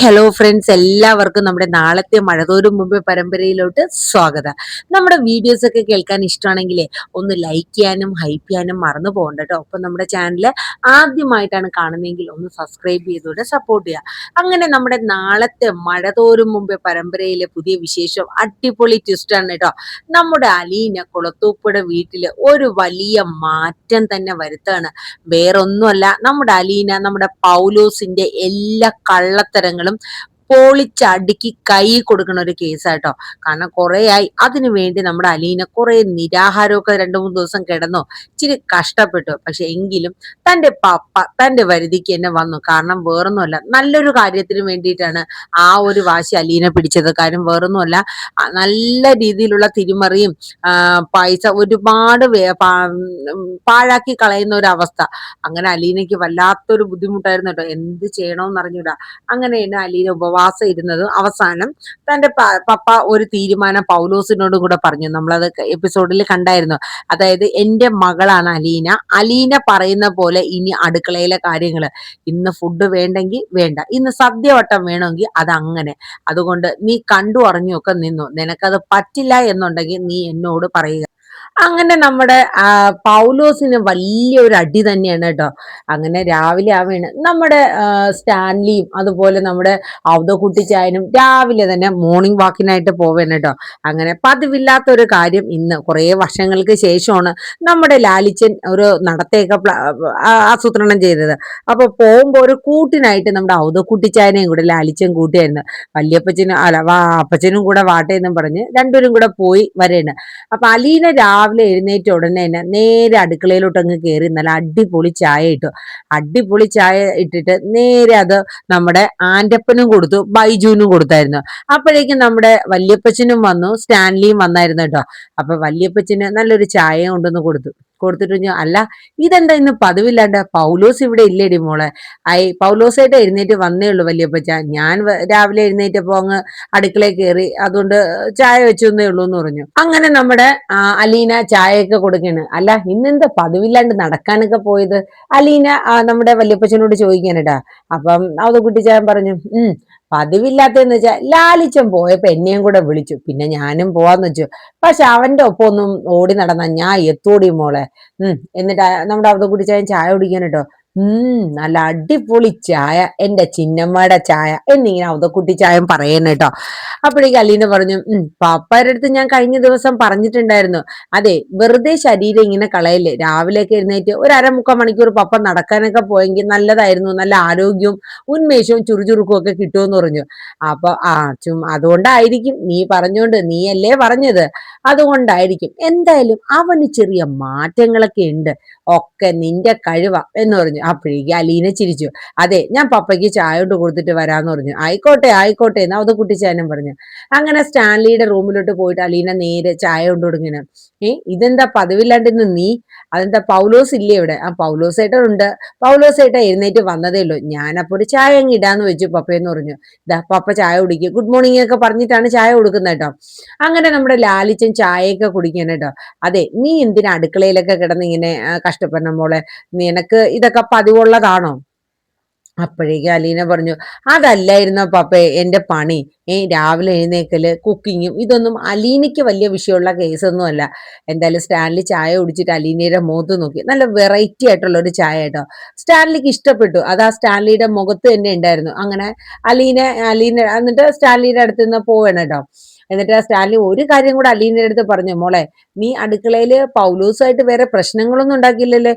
Hello friends, എല്ലാവർക്കും നമ്മുടെ നാളത്തെ മഴതോരും മുമ്പേ പരമ്പരയിലോട്ട് സ്വാഗതം. നമ്മുടെ വീഡിയോസ് ഒക്കെ കേൾക്കാൻ ഇഷ്ടമാണെങ്കിലേ ഒന്ന് ലൈക്ക് ചെയ്യാനും ഹൈപ്പ് ചെയ്യാനും മറന്നു പോകണ്ട കേട്ടോ. ഒപ്പം നമ്മുടെ ചാനൽ ആദ്യമായിട്ടാണ് കാണുന്നതെങ്കിൽ ഒന്ന് സബ്സ്ക്രൈബ് ചെയ്തുകൊണ്ട് സപ്പോർട്ട് ചെയ്യുക. അങ്ങനെ നമ്മുടെ നാളത്തെ മഴതോരും മുമ്പേ പരമ്പരയിലെ പുതിയ വിശേഷം അടിപൊളി ട്വിസ്റ്റാണ് കേട്ടോ. നമ്മുടെ അലീന കുളത്തൂപ്പുഴ വീട്ടില് ഒരു വലിയ മാറ്റം തന്നെ വരുത്താണ്. വേറൊന്നുമല്ല, നമ്മുടെ അലീന നമ്മുടെ പൗലോസിന്റെ എല്ലാ കള്ളത്തരങ്ങളും പൊളിച്ചടുക്കി കൈ കൊടുക്കുന്ന ഒരു കേസാട്ടോ. കാരണം കുറേയായി അതിനു വേണ്ടി നമ്മുടെ അലീന കുറെ നിരാഹാരമൊക്കെ 2-3 ദിവസം കിടന്നു, ഇച്ചിരി കഷ്ടപ്പെട്ടു. പക്ഷെ എങ്കിലും തന്റെ പപ്പ തന്റെ വരുതിക്ക് തന്നെ വന്നു. കാരണം വേറൊന്നുമല്ല, നല്ലൊരു കാര്യത്തിന് വേണ്ടിയിട്ടാണ് ആ ഒരു വാശി അലീന പിടിച്ചത്. കാര്യം വേറൊന്നുമല്ല, നല്ല രീതിയിലുള്ള തിരിമറിയും പൈസ ഒരുപാട് പാഴാക്കി കളയുന്ന ഒരു അവസ്ഥ. അങ്ങനെ അലീനയ്ക്ക് വല്ലാത്തൊരു ബുദ്ധിമുട്ടായിരുന്നു കേട്ടോ. എന്ത് ചെയ്യണമെന്ന് അറിഞ്ഞൂടാ. അങ്ങനെയാണ് അലീന ഉപവാസം ഇരുന്നത്. അവസാനം തന്റെ പപ്പ ഒരു തീരുമാനം പൗലോസിനോടും കൂടെ പറഞ്ഞു. നമ്മളത് എപ്പിസോഡിൽ കണ്ടായിരുന്നു. അതായത് എന്റെ മകളാണ് അലീന, അലീന പറയുന്ന പോലെ ഇനി അടുക്കളയിലെ കാര്യങ്ങള്, ഇന്ന് ഫുഡ് വേണ്ടെങ്കിൽ വേണ്ട, ഇന്ന് സദ്യവട്ടം വേണമെങ്കിൽ അതങ്ങനെ, അതുകൊണ്ട് നീ കണ്ടു അറിഞ്ഞുമൊക്കെ നിന്നു, നിനക്കത് പറ്റില്ല എന്നുണ്ടെങ്കിൽ നീ എന്നോട് പറയുക. അങ്ങനെ നമ്മുടെ പൗലോസിന് വലിയൊരു അടി തന്നെയാണ് കേട്ടോ. അങ്ങനെ രാവിലെ ആവേണ് നമ്മുടെ സ്റ്റാൻലിയും അതുപോലെ നമ്മുടെ ഔദക്കുട്ടിച്ചായനും രാവിലെ തന്നെ മോർണിംഗ് വാക്കിനായിട്ട് പോവേണ് കേട്ടോ. അങ്ങനെ പതിവില്ലാത്ത ഒരു കാര്യം ഇന്ന് കുറേ വർഷങ്ങൾക്ക് ശേഷമാണ് നമ്മുടെ ലാലിച്ചൻ ഒരു നടത്തേക്ക് ആസൂത്രണം ചെയ്തത്. അപ്പൊ പോകുമ്പോ ഒരു കൂട്ടിനായിട്ട് നമ്മുടെ ഔദക്കുട്ടിച്ചായനെയും കൂടെ ലാലിച്ചൻ കൂട്ടിയായിരുന്നു. വല്യപ്പച്ചനും അല്ല അപ്പച്ചനും കൂടെ വാട്ടേന്നും പറഞ്ഞ് രണ്ടുപേരും കൂടെ പോയി വരേണ്. അപ്പൊ അലീന രാവിലെ എഴുന്നേറ്റ ഉടനെ തന്നെ നേരെ അടുക്കളയിലോട്ട് അങ്ങ് കയറി നല്ല അടിപൊളി ചായ ഇട്ടു. അടിപൊളി ചായ ഇട്ടിട്ട് നേരെ അത് നമ്മുടെ ആന്റപ്പനും കൊടുത്തു, ബൈജുവിനും കൊടുത്തായിരുന്നു. അപ്പോഴേക്കും നമ്മുടെ വല്യപ്പച്ചനും വന്നു, സ്റ്റാൻലിയും വന്നായിരുന്നു കേട്ടോ. അപ്പൊ വല്യപ്പച്ചന് നല്ലൊരു ചായ കൊണ്ടുവന്ന് കൊടുത്തിട്ട് അല്ല, ഇതെന്താ ഇന്ന് പതിവില്ലാണ്ട്, പൗലോസ് ഇവിടെ ഇല്ലേടി മോളെ? പൗലോസായിട്ട് എഴുന്നേറ്റ് വന്നേ ഉള്ളൂ വല്യപ്പച്ച, ഞാൻ രാവിലെ എഴുന്നേറ്റപ്പോ അങ്ങ് അടുക്കളയിൽ കയറി, അതുകൊണ്ട് ചായ വെച്ചേ ഉള്ളൂ എന്ന് പറഞ്ഞു. അങ്ങനെ നമ്മുടെ അലീന ചായയൊക്കെ കൊടുക്കാണ്. അല്ല, ഇന്നെന്താ പതിവില്ലാണ്ട് നടക്കാനൊക്കെ പോയത്? അലീന നമ്മുടെ വല്യപ്പച്ചനോട് ചോദിക്കാനട്ടാ. അപ്പം അത് കുട്ടിച്ചാൻ പറഞ്ഞു, പതിവില്ലാത്തതെന്ന് വെച്ചാൽ ലാലിച്ചൻ പോയപ്പോ എന്നെയും കൂടെ വിളിച്ചു, പിന്നെ ഞാനും പോവാന്ന് വെച്ചു. പക്ഷെ അവന്റെ ഒപ്പം ഒന്നും ഓടി നടന്ന ഞാൻ എത്തൂടി മോളെ. എന്നിട്ട് നമ്മുടെ അവിടെ കുട്ടിച്ചായൻ ചായ കുടിക്കാൻ കേട്ടോ. നല്ല അടിപൊളി ചായ, എന്റെ ചിന്നമ്മയുടെ ചായ എന്നിങ്ങനെ അവതക്കുട്ടി ചായം പറയുന്നു കേട്ടോ. അപ്പോഴേക്കും അലീന പറഞ്ഞു, പപ്പയുടെ അടുത്ത് ഞാൻ കഴിഞ്ഞ ദിവസം പറഞ്ഞിട്ടുണ്ടായിരുന്നു, അതെ, വെറുതെ ശരീരം ഇങ്ങനെ കളയല്ലേ, രാവിലെയൊക്കെ എഴുന്നേറ്റ് ഒരു 1/2-3/4 മണിക്കൂർ പപ്പ നടക്കാനൊക്കെ പോയെങ്കിൽ നല്ലതായിരുന്നു, നല്ല ആരോഗ്യവും ഉന്മേഷവും ചുറുചുറുക്കും ഒക്കെ കിട്ടുമെന്ന് പറഞ്ഞു. അപ്പൊ അതുകൊണ്ടായിരിക്കും, നീ പറഞ്ഞോണ്ട്, നീയല്ലേ പറഞ്ഞത്, അതുകൊണ്ടായിരിക്കും. എന്തായാലും അവന് ചെറിയ മാറ്റങ്ങളൊക്കെ ഉണ്ട്, ഒക്കെ നിന്റെ കഴിവാ എന്ന് പറഞ്ഞു. അപ്പോഴേക്കും അലീന ചിരിച്ചു. അതെ, ഞാൻ പപ്പയ്ക്ക് ചായ കൊണ്ട് കൊടുത്തിട്ട് വരാന്ന് പറഞ്ഞു. ആയിക്കോട്ടെ ആയിക്കോട്ടെ എന്ന് അത് കുട്ടിച്ചാനും പറഞ്ഞു. അങ്ങനെ സ്റ്റാൻലിയുടെ റൂമിലോട്ട് പോയിട്ട് അലീന നേരെ ചായ കൊണ്ട് കൊടുങ്ങനെ. ഇതെന്താ പതിവില്ലാണ്ട് ഇന്ന് നീ? അതെന്താ പൗലോസ് ഇല്ലേ ഇവിടെ? പൗലോസേട്ടൻ ഉണ്ട്, പൗലോസേട്ടൻ എഴുന്നേറ്റ് വന്നതേ ഉള്ളൂ, ഞാനപ്പോ ഒരു ചായ അങ്ങ് ഇടാന്ന് വെച്ചു പപ്പയെന്ന് പറഞ്ഞു. ഇതാ പപ്പ ചായ കുടിക്കുക, ഗുഡ് മോർണിംഗ് ഒക്കെ പറഞ്ഞിട്ടാണ് ചായ കൊടുക്കുന്നത് കേട്ടോ. അങ്ങനെ നമ്മുടെ ലാലിച്ചൻ ചായയൊക്കെ കുടിക്കാൻ കേട്ടോ. അതെ, നീ എന്തിനാ അടുക്കളയിലൊക്കെ കിടന്ന് ഇങ്ങനെ കഷ്ടപ്പെടണം മോളെ, നിനക്ക് ഇതൊക്കെ പതിവുള്ളതാണോ? അപ്പോഴേക്കും അലീന പറഞ്ഞു, അതല്ലായിരുന്നോ പപ്പേ എന്റെ പണി. രാവിലെ എഴുന്നേക്കല്, കുക്കിങ്ങും, ഇതൊന്നും അലീനയ്ക്ക് വലിയ വിഷയമുള്ള കേസൊന്നും അല്ല. എന്തായാലും സ്റ്റാൻലി ചായ കുടിച്ചിട്ട് അലീനയുടെ മുഖത്ത് നോക്കി, നല്ല വെറൈറ്റി ആയിട്ടുള്ള ഒരു ചായ കേട്ടോ. സ്റ്റാൻലിക്ക് ഇഷ്ടപ്പെട്ടു, അത് ആ സ്റ്റാൻലിയുടെ മുഖത്ത് തന്നെ ഉണ്ടായിരുന്നു. അങ്ങനെ അലീന എന്നിട്ട് സ്റ്റാൻലിയുടെ അടുത്ത് നിന്ന് പോവേണം കേട്ടോ. എന്നിട്ട് ആ സ്റ്റാൻലി ഒരു കാര്യം കൂടെ അലീനയുടെ അടുത്ത് പറഞ്ഞു, മോളെ, നീ അടുക്കളയില് പൗലൂസായിട്ട് വേറെ പ്രശ്നങ്ങളൊന്നും ഉണ്ടാക്കിയില്ലല്ലേ?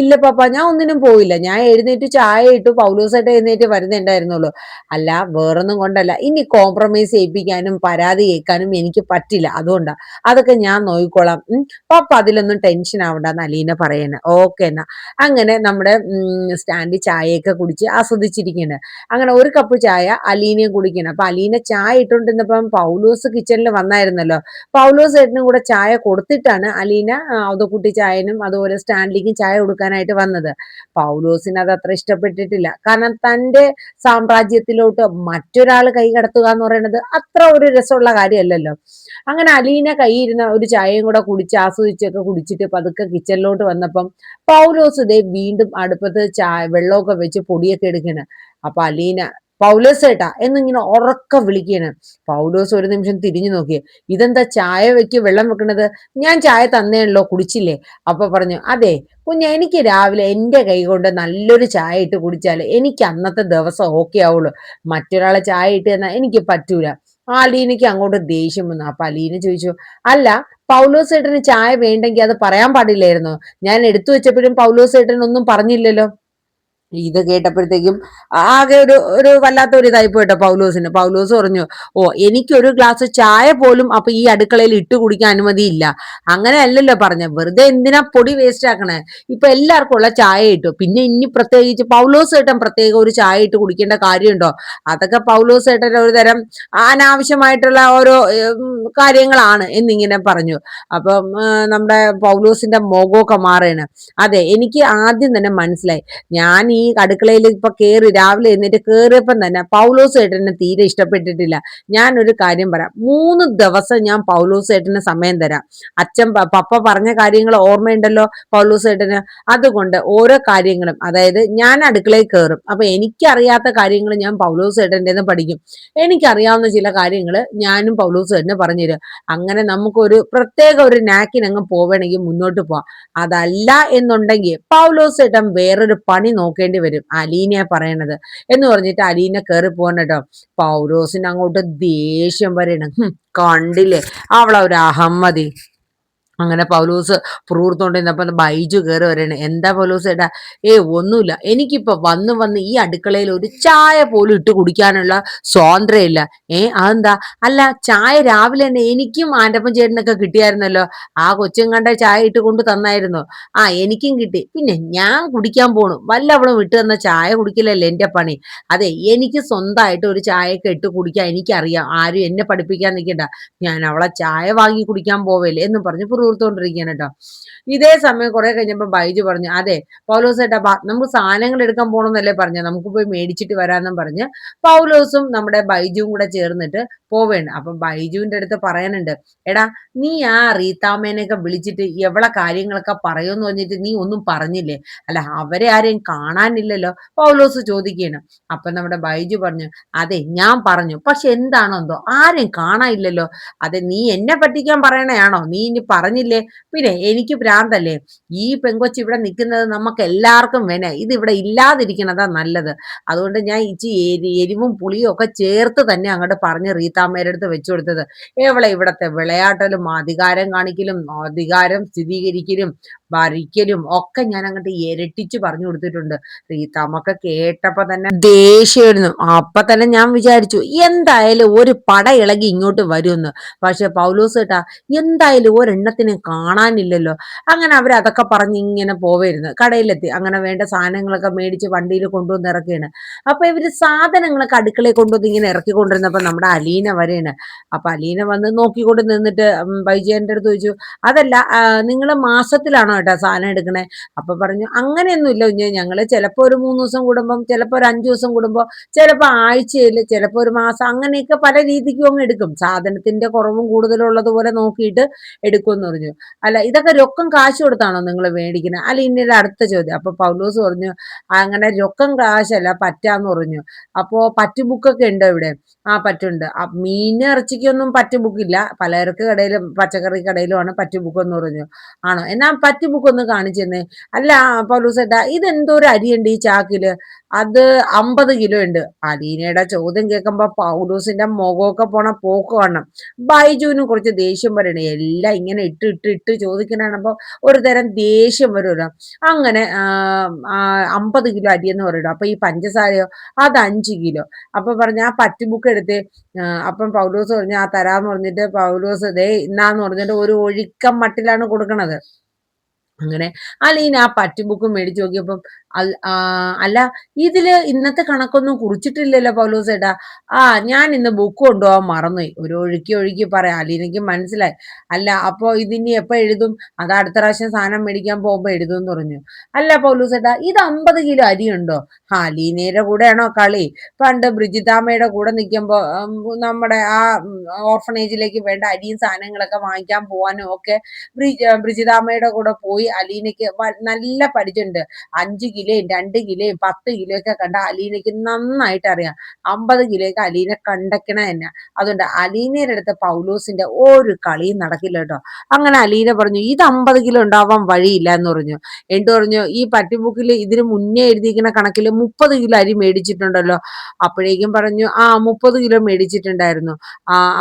ഇല്ല പപ്പ, ഞാൻ ഒന്നിനും പോയില്ല, ഞാൻ എഴുന്നേറ്റ് ചായ ഇട്ടു, പൗലൂസായിട്ട് എഴുന്നേറ്റ് വരുന്നുണ്ടായിരുന്നുള്ളൂ. അല്ല, വേറൊന്നും കൊണ്ടല്ല, ഇനി കോംപ്രമൈസ് ചെയ്യിപ്പിക്കാനും പരാതി കേൾക്കാനും എനിക്ക് പറ്റില്ല, അതുകൊണ്ടാ, അതൊക്കെ ഞാൻ നോക്കിക്കോളാം. പപ്പ അതിലൊന്നും ടെൻഷൻ ആവണ്ടെന്ന് അലീന പറയുന്നത്. ഓക്കെ എന്നാ. അങ്ങനെ നമ്മുടെ സ്റ്റാൻലി ചായയൊക്കെ കുടിച്ച് ആസ്വദിച്ചിരിക്കുകയാണ്. അങ്ങനെ ഒരു കപ്പ് ചായ അലീനയും കുടിക്കണം. അപ്പൊ അലീന ചായ ഇട്ടുകൊണ്ടിരുന്നപ്പം പൗലോസ് കിച്ചണിൽ വന്നായിരുന്നല്ലോ. പൗലോസ് ഏട്ടനും കൂടെ ചായ കൊടുത്തിട്ടാണ് അലീന ഔദക്കുട്ടി ചായനും അതുപോലെ സ്റ്റാൻലിക്കും ചായ കൊടുക്കാനായിട്ട് വന്നത്. പൗലോസിന് അത് അത്ര ഇഷ്ടപ്പെട്ടിട്ടില്ല. കാരണം തന്റെ സാമ്രാജ്യത്തിലോട്ട് മറ്റൊരാൾ കൈ കടത്തുക എന്ന് പറയുന്നത് അത്ര ഒരു രസമുള്ള കാര്യമല്ലല്ലോ. അങ്ങനെ അലീന കൈയിരുന്ന ഒരു ചായയും കൂടെ കുടിച്ച് ആസ്വദിച്ചൊക്കെ കുടിച്ചിട്ട് പതുക്കെ കിച്ചണിലോട്ട് വന്നപ്പം പൗലോസ് ദേ വീണ്ടും അടുപ്പത്ത് വെള്ളമൊക്കെ വെച്ച് പൊടിയൊക്കെ എടുക്കണം. അപ്പൊ അലീന, പൗലോസേട്ടാ എന്നിങ്ങനെ ഉറക്ക വിളിക്കുകയാണ്. പൗലോസ് ഒരു നിമിഷം തിരിഞ്ഞു നോക്കി. ഇതെന്താ ചായ വെക്ക് വെള്ളം വെക്കണത്? ഞാൻ ചായ തന്നേണല്ലോ, കുടിച്ചില്ലേ? അപ്പൊ പറഞ്ഞു, അതെ കുഞ്ഞ, എനിക്ക് രാവിലെ എൻ്റെ കൈ കൊണ്ട് നല്ലൊരു ചായ ഇട്ട് കുടിച്ചാൽ എനിക്ക് അന്നത്തെ ദിവസം ഓക്കെ ആവുള്ളൂ. മറ്റൊരാളെ ചായ ഇട്ട് തന്നാൽ എനിക്ക് പറ്റൂല. ആ അലീനയ്ക്ക് അങ്ങോട്ട് ദേഷ്യം വന്നു. അപ്പൊ അലീന ചോദിച്ചു, അല്ല പൗലോസ് ഏട്ടന് ചായ വേണ്ടെങ്കിൽ അത് പറയാൻ പാടില്ലായിരുന്നോ? ഞാൻ എടുത്തു വെച്ചപ്പോഴും പൗലോസ് ഏട്ടൻ ഒന്നും പറഞ്ഞില്ലല്ലോ. ഇത് കേട്ടപ്പോഴത്തേക്കും ആകെ ഒരു ഒരു വല്ലാത്ത ഒരു ഇതായി പോയിട്ടോ പൗലോസിന്. പൗലോസ് പറഞ്ഞു, ഓ എനിക്കൊരു ഗ്ലാസ് ചായ പോലും അപ്പൊ ഈ അടുക്കളയിൽ ഇട്ട് കുടിക്കാൻ അനുമതിയില്ല. അങ്ങനെ അല്ലല്ലോ പറഞ്ഞ, വെറുതെ എന്തിനാ പൊടി വേസ്റ്റ് ആക്കണേ? ഇപ്പൊ എല്ലാവർക്കും ഉള്ള ചായ ഇട്ടു, പിന്നെ ഇനി പ്രത്യേകിച്ച് പൗലോസ് ഏട്ടൻ പ്രത്യേകം ഒരു ചായ ഇട്ട് കുടിക്കേണ്ട കാര്യമുണ്ടോ? അതൊക്കെ പൗലോസ് ഏട്ടൻ ഒരു തരം അനാവശ്യമായിട്ടുള്ള ഓരോ കാര്യങ്ങളാണ് എന്നിങ്ങനെ പറഞ്ഞു. അപ്പം നമ്മുടെ പൗലോസിന്റെ മുഖമൊക്കെ മാറുകയാണ്. അതെ, എനിക്ക് ആദ്യം തന്നെ മനസ്സിലായി. ഞാൻ ഈ അടുക്കളയിൽ ഇപ്പൊ കേറി രാവിലെ എന്നിട്ട് കേറിയപ്പം തന്നെ പൗലോസ് ഏട്ടനെ തീരെ ഇഷ്ടപ്പെട്ടിട്ടില്ല. ഞാൻ ഒരു കാര്യം പറയാം, 3 ദിവസം ഞാൻ പൗലോസ് ഏട്ടന് സമയം തരാം. അച്ഛൻ പപ്പ പറഞ്ഞ കാര്യങ്ങൾ ഓർമ്മയുണ്ടല്ലോ പൗലോസ് ഏട്ടന്. അതുകൊണ്ട് ഓരോ കാര്യങ്ങളും, അതായത് ഞാൻ അടുക്കളയിൽ കയറും, അപ്പൊ എനിക്കറിയാത്ത കാര്യങ്ങൾ ഞാൻ പൗലോസ് ഏട്ടൻ്റെ പഠിക്കും. എനിക്കറിയാവുന്ന ചില കാര്യങ്ങൾ ഞാനും പൗലോസ് ഏട്ടന് പറഞ്ഞുതരും. അങ്ങനെ നമുക്കൊരു പ്രത്യേക ഒരു നാക്കിനങ്ങ് പോവണമെങ്കിൽ മുന്നോട്ട് പോവാം. അതല്ല എന്നുണ്ടെങ്കിൽ പൗലോസ് ഏട്ടൻ വേറൊരു പണി നോക്കേണ്ടി വരും, അലീനയാ പറയണത് എന്ന് പറഞ്ഞിട്ട് അലീന കയറി പോകണം കേട്ടോ. പൗലോസിന് അങ്ങോട്ട് ദേഷ്യം വരണം. കണ്ടില്ലേ അവളെ ഒരു അഹമ്മതി. അങ്ങനെ പൗലോസ് പുറൂർത്തോണ്ടിരുന്നപ്പോ ബൈജു കയറി വരണേ. എന്താ പൗലോസ് ഏട്ടാ? ഒന്നുമില്ല, എനിക്കിപ്പോ വന്ന് വന്ന് ഈ അടുക്കളയിൽ ഒരു ചായ പോലും ഇട്ട് കുടിക്കാനുള്ള സ്വാതന്ത്ര്യമില്ല. അതെന്താ? അല്ല, ചായ രാവിലെ തന്നെ എനിക്കും ആൻ്റപ്പൻ ചേട്ടനൊക്കെ കിട്ടിയായിരുന്നല്ലോ. ആ കൊച്ചും കണ്ട ചായ ഇട്ട് കൊണ്ട് തന്നായിരുന്നു. എനിക്കും കിട്ടി. പിന്നെ ഞാൻ കുടിക്കാൻ പോണു, വല്ലവളും ഇട്ട് തന്ന ചായ കുടിക്കലല്ലേ എന്റെ പണി. അതെ, എനിക്ക് സ്വന്തമായിട്ട് ഒരു ചായയൊക്കെ ഇട്ട് കുടിക്കാൻ എനിക്കറിയാം. ആരും എന്നെ പഠിപ്പിക്കാൻ നിൽക്കണ്ട. ഞാൻ അവളെ ചായ വാങ്ങി കുടിക്കാൻ പോവല്ലേ എന്ന് പറഞ്ഞ് പുറത്തോണ്ടിരിക്കുകയാണ് കേട്ടോ. ഇതേ സമയം കുറെ കഴിഞ്ഞപ്പോ ബൈജു പറഞ്ഞു, അതെ പൗലോസ് ഏട്ടാ, നമുക്ക് സാധനങ്ങൾ എടുക്കാൻ പോകണമെന്നല്ലേ പറഞ്ഞ, നമുക്ക് പോയി മേടിച്ചിട്ട് വരാമെന്നും പറഞ്ഞ് പൗലോസും നമ്മുടെ ബൈജുവും കൂടെ ചേർന്നിട്ട് പോവേണ്ട. അപ്പൊ ബൈജുവിന്റെ അടുത്ത് പറയാനുണ്ട്, എടാ നീ ആ റീത്താമ്മേനെയൊക്കെ വിളിച്ചിട്ട് എവളെ കാര്യങ്ങളൊക്കെ പറയുമെന്ന് പറഞ്ഞിട്ട് നീ ഒന്നും പറഞ്ഞില്ലേ? അല്ല, അവരെ ആരെയും കാണാനില്ലല്ലോ, പൗലോസ് ചോദിക്കുകയാണ്. അപ്പൊ നമ്മുടെ ബൈജു പറഞ്ഞു, അതെ ഞാൻ പറഞ്ഞു, പക്ഷെ എന്താണോ എന്തോ ആരെയും കാണാനില്ലല്ലോ. അതെ, നീ എന്നെ പറ്റിക്കാൻ പറയണയാണോ? നീ ഇനി പറഞ്ഞില്ലേ? പിന്നെ എനിക്ക് ഭ്രാന്തല്ലേ? ഈ പെങ്കൊച്ച് ഇവിടെ നിൽക്കുന്നത് നമുക്ക് എല്ലാവർക്കും വേന, ഇത് ഇവിടെ ഇല്ലാതിരിക്കണതാ നല്ലത്. അതുകൊണ്ട് ഞാൻ ഇച്ചി എരിവും പുളിയും ഒക്കെ ചേർത്ത് തന്നെ അങ്ങോട്ട് പറഞ്ഞ് റീത്താമ്മയുടെ അടുത്ത് വെച്ചു കൊടുത്തത്. ഇവിടത്തെ വിളയാട്ടലും അധികാരം കാണിക്കലും അധികാരം സ്ഥിരീകരിക്കലും ഭരിക്കലും ഒക്കെ ഞാൻ അങ്ങോട്ട് ഇരട്ടിച്ച് പറഞ്ഞു കൊടുത്തിട്ടുണ്ട്. റീത്താമ്മക്ക് കേട്ടപ്പോ തന്നെ ദേഷ്യമായിരുന്നു. അപ്പൊ തന്നെ ഞാൻ വിചാരിച്ചു എന്തായാലും ഒരു പട ഇളകി ഇങ്ങോട്ട് വരുമെന്ന്. പക്ഷെ പൗലോസ് കേട്ടാ എന്തായാലും ഒരെണ്ണത്തിനും കാണാനില്ലല്ലോ. അങ്ങനെ അവരതൊക്കെ പറഞ്ഞ് ഇങ്ങനെ പോവായിരുന്നു. കടയിലെത്തി. അങ്ങനെ വേണ്ട സാധനങ്ങളൊക്കെ മേടിച്ച് വണ്ടിയിൽ കൊണ്ടുവന്ന് ഇറക്കുകയാണ്. അപ്പൊ ഇവര് സാധനങ്ങളൊക്കെ അടുക്കളയിൽ കൊണ്ടുവന്ന് ഇങ്ങനെ ഇറക്കിക്കൊണ്ടിരുന്നപ്പോ നമ്മുടെ അലീന വരെയാണ്. അപ്പൊ അലീന വന്ന് നോക്കിക്കൊണ്ട് നിന്നിട്ട് ബൈജേന്റെ അടുത്ത് ചോദിച്ചു, അതല്ല നിങ്ങൾ മാസത്തിലാണോ ഏട്ടാ സാധനം എടുക്കണേ? അപ്പൊ പറഞ്ഞു, അങ്ങനെയൊന്നുമില്ല കുഞ്ഞ്, ഞങ്ങള് ചിലപ്പോ ഒരു 3 ദിവസം കൂടുമ്പം, ചിലപ്പോ ഒരു 5 ദിവസം കൂടുമ്പോ, ചിലപ്പോ ആഴ്ചയിൽ, ചിലപ്പോ ഒരു മാസം, അങ്ങനെയൊക്കെ പല രീതിക്കും അങ്ങ് എടുക്കും. സാധനത്തിന്റെ കുറവും കൂടുതലും ഉള്ളതുപോലെ നോക്കിയിട്ട് എടുക്കുമെന്ന് പറഞ്ഞു. അല്ല, ഇതൊക്കെ രൊക്കം കാശ് കൊടുത്താണോ നിങ്ങൾ മേടിക്കുന്നത്? അല്ല, ഇന്നൊരു അടുത്ത ചോദ്യം. അപ്പൊ പൗലോസ് പറഞ്ഞു, അങ്ങനെ രൊക്കം കാശല്ല, പറ്റാന്ന് പറഞ്ഞു. അപ്പോ പറ്റ് ബുക്കൊക്കെ ഉണ്ടോ ഇവിടെ? പറ്റുണ്ട്. മീൻ ഇറച്ചിക്കൊന്നും പറ്റ് ബുക്കില്ല, പലചരക്ക് കടയിലും പച്ചക്കറി കടയിലുമാണ് പറ്റ് ബുക്ക് എന്ന് പറഞ്ഞു. ആണോ? എന്നാ പറ്റ് ബുക്ക് ഒന്ന് കാണിച്ചു തന്നെ. അല്ല പൗലോസ് ഏട്ടാ, ഇതെന്തോ ഒരു അരിയുണ്ട് ഈ ചാക്കില്? അത് 50 കിലോ ഉണ്ട്. അലീനയുടെ ചോദ്യം കേൾക്കുമ്പോ പൗലോസിന്റെ മുഖമൊക്കെ പോണ പോക്ക് കാണണം. ബൈജുവിനും കുറച്ച് ദേഷ്യം വരണേ. എല്ലാം ഇങ്ങനെ ഇട്ട് ഇട്ട് ഇട്ട് ചോദിക്കണപ്പോ ഒരു തരം ദേഷ്യം വരുമല്ലോ. അങ്ങനെ 50 കിലോ അരി എന്ന് പറയുള്ളൂ. അപ്പൊ ഈ പഞ്ചസാരയോ? അത് 5 കിലോ. അപ്പൊ പറഞ്ഞ ആ പറ്റ് ബുക്ക് എടുത്ത്, അപ്പം പൗലോസ് പറഞ്ഞു തരാന്ന് പറഞ്ഞിട്ട് പൗലോസ് ദേ ഇന്നാന്ന് പറഞ്ഞിട്ട് ഒരു ഒഴുക്കം മട്ടിലാണ് കൊടുക്കണത്. അങ്ങനെ അലീന ആ പറ്റ് ബുക്ക് മേടിച്ചു നോക്കിയപ്പം അല്ല, ഇതില് ഇന്നത്തെ കണക്കൊന്നും കുറിച്ചിട്ടില്ലല്ലോ പൗലോസ് ഏട്ടാ. ഞാൻ ഇന്ന് ബുക്ക് കൊണ്ടുപോകാൻ മറന്നുപോയി. ഒരു ഒഴുക്കി ഒഴുക്കി പറയാം. അലീനയ്ക്ക് മനസ്സിലായി. അല്ല, അപ്പൊ ഇതിനി എപ്പോ എഴുതും? അത് അടുത്ത പ്രാവശ്യം സാധനം മേടിക്കാൻ പോകുമ്പോ എഴുതും എന്ന് പറഞ്ഞു. അല്ല പൗലോസ് ഏട്ടാ, ഇത് 50 കിലോ അരിയുണ്ടോ? അലീനയുടെ കൂടെയാണോ കളി? പണ്ട് ബ്രിജിതാമ്മയുടെ കൂടെ നിൽക്കുമ്പോ നമ്മുടെ ആ ഓർഫനേജിലേക്ക് വേണ്ട അരിയും സാധനങ്ങളൊക്കെ വാങ്ങിക്കാൻ പോവാനും ഒക്കെ ബ്രിജിതാമ്മയുടെ കൂടെ പോയി അലീനയ്ക്ക് നല്ല പരിചയമുണ്ട്. 5 കിലോയും 2 കിലോയും 10 കിലോ ഒക്കെ കണ്ട അലീനയ്ക്ക് നന്നായിട്ട് അറിയാം. 50 കിലോയൊക്കെ അലീന കണ്ടക്കണ തന്നെ. അതുകൊണ്ട് അലീനയുടെ അടുത്ത് പൗലോസിന്റെ ഒരു കളിയും നടക്കില്ല കേട്ടോ. അങ്ങനെ അലീന പറഞ്ഞു ഇത് 50 കിലോ ഉണ്ടാവാൻ വഴിയില്ല എന്ന് പറഞ്ഞു. എന്നിട്ട് പറഞ്ഞു ഈ പട്ടിബുക്കിൽ ഇതിന് മുന്നേ എഴുതിയിരിക്കുന്ന കണക്കിൽ 30 കിലോ അരി മേടിച്ചിട്ടുണ്ടല്ലോ. അപ്പോഴേക്കും പറഞ്ഞു 30 കിലോ മേടിച്ചിട്ടുണ്ടായിരുന്നു.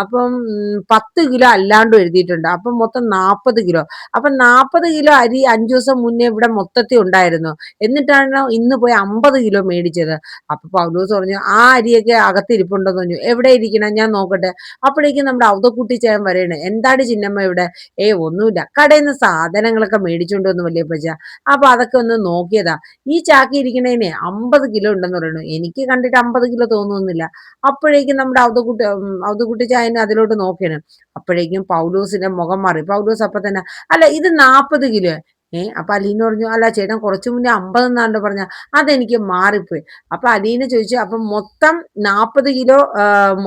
അപ്പം 10 കിലോ അല്ലാണ്ടും എഴുതിയിട്ടുണ്ട്. അപ്പം മൊത്തം 40 കിലോ. അപ്പൊ 40 കിലോ അരി 5 ദിവസം മുന്നേ ഇവിടെ മൊത്തത്തിൽ ഉണ്ടായിരുന്നു. എന്നിട്ടാണ് ഇന്ന് പോയി 50 കിലോ മേടിച്ചത്. അപ്പൊ പൗലോസ് പറഞ്ഞു ആ അരിയൊക്കെ അകത്തിരിപ്പുണ്ടെന്ന് പറഞ്ഞു. എവിടെ ഇരിക്കണം ഞാൻ നോക്കട്ടെ. അപ്പോഴേക്കും നമ്മുടെ ഔതക്കുട്ടി ചേട്ടൻ പറയണേ എന്താണ് ചിന്നമ്മ ഇവിടെ? ഒന്നുമില്ല, കടയിൽ നിന്ന് സാധനങ്ങളൊക്കെ മേടിച്ചോണ്ട് വന്നു വല്യപ്പച്ച. അപ്പൊ അതൊക്കെ ഒന്ന് നോക്കിയതാ. ഈ ചാക്കി ഇരിക്കണേനെ 50 കിലോ ഉണ്ടെന്ന് പറയുന്നു. എനിക്ക് കണ്ടിട്ട് 50 കിലോ തോന്നുന്നില്ല. അപ്പോഴേക്കും നമ്മുടെ ഔതക്കുട്ടി ചായനെ അതിലോട്ട് നോക്കിയാണ്. അപ്പോഴേക്കും പൗലോസിന്റെ മുഖം മാറി. പൗലോസ് അപ്പൊ തന്നെ അല്ല ഇത് 40 കിലോ. അപ്പൊ അലീന പറഞ്ഞു അല്ല ചേട്ടൻ കുറച്ചു മുന്നേ 50 എന്നാണ്ട് പറഞ്ഞ അതെനിക്ക് മാറിപ്പോയി. അപ്പൊ അലീന ചോദിച്ചു അപ്പൊ മൊത്തം 40 കിലോ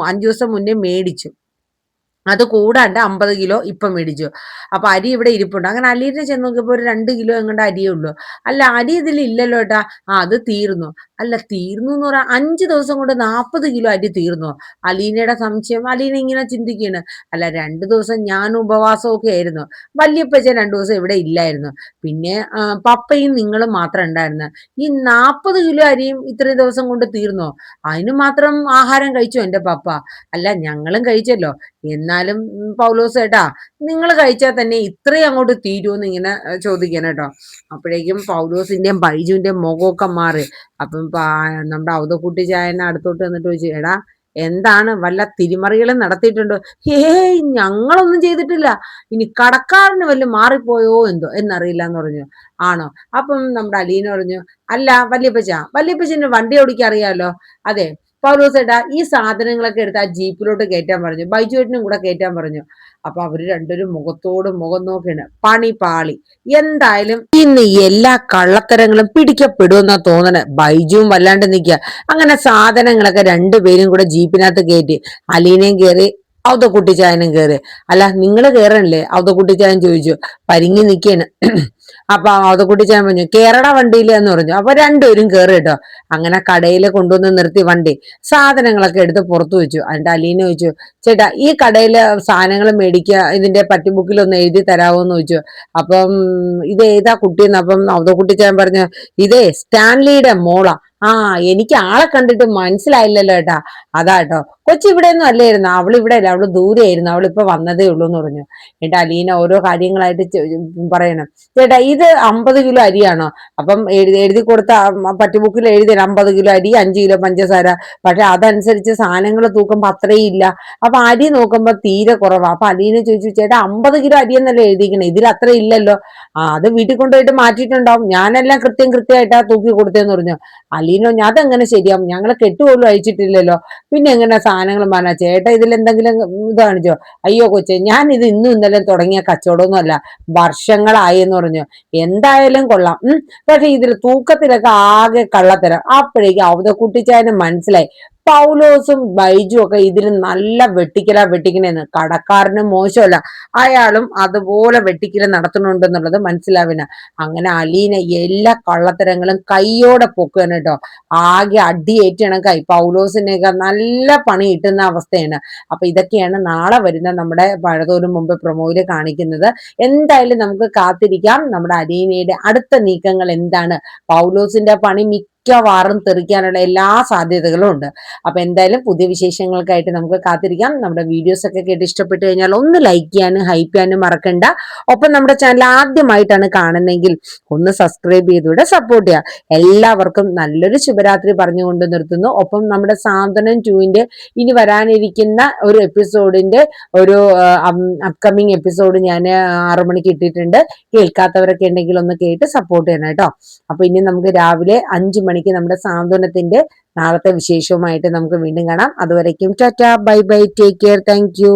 5 ദിവസം മുന്നേ മേടിച്ചു, അത് കൂടാണ്ട് 50 കിലോ ഇപ്പം മേടിച്ചു. അപ്പൊ അരി ഇവിടെ ഇരിപ്പുണ്ട്. അങ്ങനെ അലീനെ ചെന്ന് നോക്കിയപ്പോ ഒരു 2 കിലോ എങ്ങാണ്ട് അരിയേ ഉള്ളൂ. അല്ല അരി ഇതിൽ ഇല്ലല്ലോ ഏട്ടാ. അത് തീർന്നു. അല്ല തീർന്നു എന്ന് പറയാൻ 5 ദിവസം കൊണ്ട് 40 കിലോ അരി തീർന്നു. അലീനയുടെ സംശയം. അലീന ഇങ്ങനെ ചിന്തിക്കുകയാണ്. അല്ല 2 ദിവസം ഞാൻ ഉപവാസമൊക്കെ ആയിരുന്നു. വല്യപ്പച്ച 2 ദിവസം ഇവിടെ ഇല്ലായിരുന്നു. പിന്നെ പപ്പയും നിങ്ങളും മാത്രം ഉണ്ടായിരുന്നു. ഈ 40 കിലോ അരിയും ഇത്രയും ദിവസം കൊണ്ട് തീർന്നോ? അതിന് മാത്രം ആഹാരം കഴിച്ചോ എന്റെ പപ്പ? അല്ല ഞങ്ങളും കഴിച്ചല്ലോ. എന്നാലും പൗലോസ് ഏട്ടാ നിങ്ങൾ കഴിച്ചാൽ തന്നെ ഇത്രയും അങ്ങോട്ട് തീരുമെന്ന് ഇങ്ങനെ ചോദിക്കണം കേട്ടോ. അപ്പോഴേക്കും പൗലോസിന്റെയും ബൈജുവിന്റെയും മുഖമൊക്കെ മാറി. അപ്പം നമ്മുടെ ഔതക്കുട്ടി ചായനെ അടുത്തോട്ട് വന്നിട്ട് ചോദിച്ചു എടാ എന്താണ് വല്ല തിരിമറികളും നടത്തിയിട്ടുണ്ടോ? ഞങ്ങളൊന്നും ചെയ്തിട്ടില്ല. ഇനി കടക്കാരന് വല്ല മാറിപ്പോയോ എന്തോ എന്നറിയില്ല എന്ന് പറഞ്ഞു. ആണോ? അപ്പം നമ്മുടെ അലീന പറഞ്ഞു അല്ല വല്യപ്പച്ചന് വണ്ടി ഓടിക്കാൻ അറിയാലോ. അതെ പൗലോസ് ഏട്ടാ ഈ സാധനങ്ങളൊക്കെ എടുത്ത് ആ ജീപ്പിലോട്ട് കയറ്റാൻ പറഞ്ഞു. ബൈജുവേട്ടനും കൂടെ കയറ്റാൻ പറഞ്ഞു. അപ്പൊ അവര് രണ്ടുപേരും മുഖത്തോട് മുഖം നോക്കിയാണ്. പണി പാളി. എന്തായാലും ഇന്ന് എല്ലാ കള്ളത്തരങ്ങളും പിടിക്കപ്പെടുമെന്നാ തോന്നണേ. ബൈജുവും വല്ലാണ്ട് നിൽക്കുക. അങ്ങനെ സാധനങ്ങളൊക്കെ രണ്ടുപേരും കൂടെ ജീപ്പിനകത്ത് കയറ്റി. അലീനയും കയറി, ഔതക്കുട്ടിച്ചായനും കയറി. അല്ല നിങ്ങൾ കയറണല്ലേ? ഔതക്കുട്ടിച്ചായൻ ചോദിച്ചു. പരിങ്ങി നിൽക്കാണ്. അപ്പൊ ഔതക്കുട്ടിച്ചായൻ പറഞ്ഞു കേരള വണ്ടിയില്ല എന്ന് പറഞ്ഞു. അപ്പൊ രണ്ടുപേരും കയറി കേട്ടോ. അങ്ങനെ കടയിൽ കൊണ്ടുവന്ന് നിർത്തി വണ്ടി. സാധനങ്ങളൊക്കെ എടുത്ത് പുറത്തു വെച്ചു. അതിന്റെ അലീന ചോദിച്ചു ചേട്ടാ ഈ കടയില് സാധനങ്ങൾ മേടിക്കുക ഇതിന്റെ പറ്റിബുക്കിൽ ഒന്ന് എഴുതി തരാമോ എന്ന് ചോദിച്ചു. അപ്പം ഇത് ഏതാ കുട്ടിയെന്ന്. അപ്പം ഔതക്കുട്ടിച്ചായൻ പറഞ്ഞു ഇതേ സ്റ്റാൻലിയുടെ മോളാ. എനിക്ക് ആളെ കണ്ടിട്ട് മനസ്സിലായില്ലല്ലോ ഏട്ടാ. അതാട്ടോ കൊച്ചിവിടെ ഒന്നും അല്ലായിരുന്നു. അവളിവിടെ അല്ല, അവള് ദൂരെയായിരുന്നു. അവളിപ്പോ വന്നതേ ഉള്ളൂ എന്ന് പറഞ്ഞു. എന്നിട്ട് അലീന ഓരോ കാര്യങ്ങളായിട്ട് പറയണം. ചേട്ടാ ഇത് 50 കിലോ അരിയാണോ? അപ്പം എഴുതി കൊടുത്ത പറ്റുബുക്കിൽ എഴുതി 50 കിലോ അരി 5 കിലോ പഞ്ചസാര. പക്ഷെ അതനുസരിച്ച് സാധനങ്ങൾ തൂക്കുമ്പോ അത്രയും ഇല്ല. അപ്പൊ അരി നോക്കുമ്പോ തീരെ കുറവാ. അപ്പൊ അലീന ചോദിച്ചു ചേട്ടാ 50 കിലോ അരി എന്നല്ലേ എഴുതിക്കണേ, ഇതിൽ അത്ര ഇല്ലല്ലോ. അത് വീട്ടിൽ കൊണ്ടുപോയിട്ട് മാറ്റിയിട്ടുണ്ടാവും. ഞാനെല്ലാം കൃത്യമായിട്ടാ തൂക്കി കൊടുത്തേന്ന് പറഞ്ഞു. അലീനോ അതെങ്ങനെ ശരിയാവും, ഞങ്ങളെ കെട്ടുപോലും അയച്ചിട്ടില്ലല്ലോ, പിന്നെ എങ്ങനെ സാധനങ്ങൾ പറഞ്ഞ ചേട്ടാ ഇതിൽ എന്തെങ്കിലും ഇത് കാണിച്ചോ? അയ്യോ കൊച്ചെ ഞാൻ ഇത് ഇന്നും ഇന്നലെ തുടങ്ങിയ കച്ചവടമൊന്നും അല്ല, വർഷങ്ങളായി എന്ന് പറഞ്ഞു. എന്തായാലും കൊള്ളാം. പക്ഷെ ഇതിൽ തൂക്കത്തിലൊക്കെ ആകെ കള്ളത്തരം. അപ്പോഴേക്കും ഔതക്കുട്ടിച്ചായന് മനസ്സിലായി പൗലോസും ബൈജു ഒക്കെ ഇതിൽ നല്ല വെട്ടിക്കണേന്ന്. കടക്കാരനും മോശമല്ല, അയാളും അതുപോലെ വെട്ടിക്കല നടത്തുന്നുണ്ടെന്നുള്ളത് മനസ്സിലാവില്ല. അങ്ങനെ അലീന എല്ലാ കള്ളത്തരങ്ങളും കയ്യോടെ പൊക്കുകയാണ് കേട്ടോ. ആകെ അടിയേറ്റണക്കായി. പൗലോസിനെയൊക്കെ നല്ല പണി കിട്ടുന്ന അവസ്ഥയാണ്. അപ്പൊ ഇതൊക്കെയാണ് നാളെ വരുന്ന നമ്മുടെ പഴതോലും മുമ്പ് പ്രൊമോയില് കാണിക്കുന്നത്. എന്തായാലും നമുക്ക് കാത്തിരിക്കാം നമ്മുടെ അലീനയുടെ അടുത്ത നീക്കങ്ങൾ എന്താണ്. പൗലോസിന്റെ പണി മിക്കവാറും തെറിക്കാനുള്ള എല്ലാ സാധ്യതകളും ഉണ്ട്. അപ്പൊ എന്തായാലും പുതിയ വിശേഷങ്ങൾക്കായിട്ട് നമുക്ക് കാത്തിരിക്കാം. നമ്മുടെ വീഡിയോസ് ഒക്കെ കേട്ട് ഇഷ്ടപ്പെട്ടു കഴിഞ്ഞാൽ ഒന്ന് ലൈക്ക് ചെയ്യാനും ഹൈപ്പ് ചെയ്യാനും മറക്കണ്ട. ഒപ്പം നമ്മുടെ ചാനൽ ആദ്യമായിട്ടാണ് കാണുന്നതെങ്കിൽ ഒന്ന് സബ്സ്ക്രൈബ് ചെയ്തുകൂടെ സപ്പോർട്ട് ചെയ്യുക. എല്ലാവർക്കും നല്ലൊരു ശുഭരാത്രി പറഞ്ഞുകൊണ്ട് നിർത്തുന്നു. ഒപ്പം നമ്മുടെ സാന്ത്വനം 2 ഇനി വരാനിരിക്കുന്ന ഒരു എപ്പിസോഡിന്റെ ഒരു അപ്കമിങ് എപ്പിസോഡ് ഞാൻ 6 മണിക്ക് ഇട്ടിട്ടുണ്ട്. കേൾക്കാത്തവരൊക്കെ ഉണ്ടെങ്കിൽ ഒന്ന് കേട്ട് സപ്പോർട്ട് ചെയ്യണം കേട്ടോ. അപ്പൊ ഇനി നമുക്ക് രാവിലെ 5 മണിക്ക് നമ്മുടെ സാന്ത്വനത്തിന്റെ നാളത്തെ വിശേഷവുമായിട്ട് നമുക്ക് വീണ്ടും കാണാം. അതുവരേക്കും tata bye bye, take care, thank you.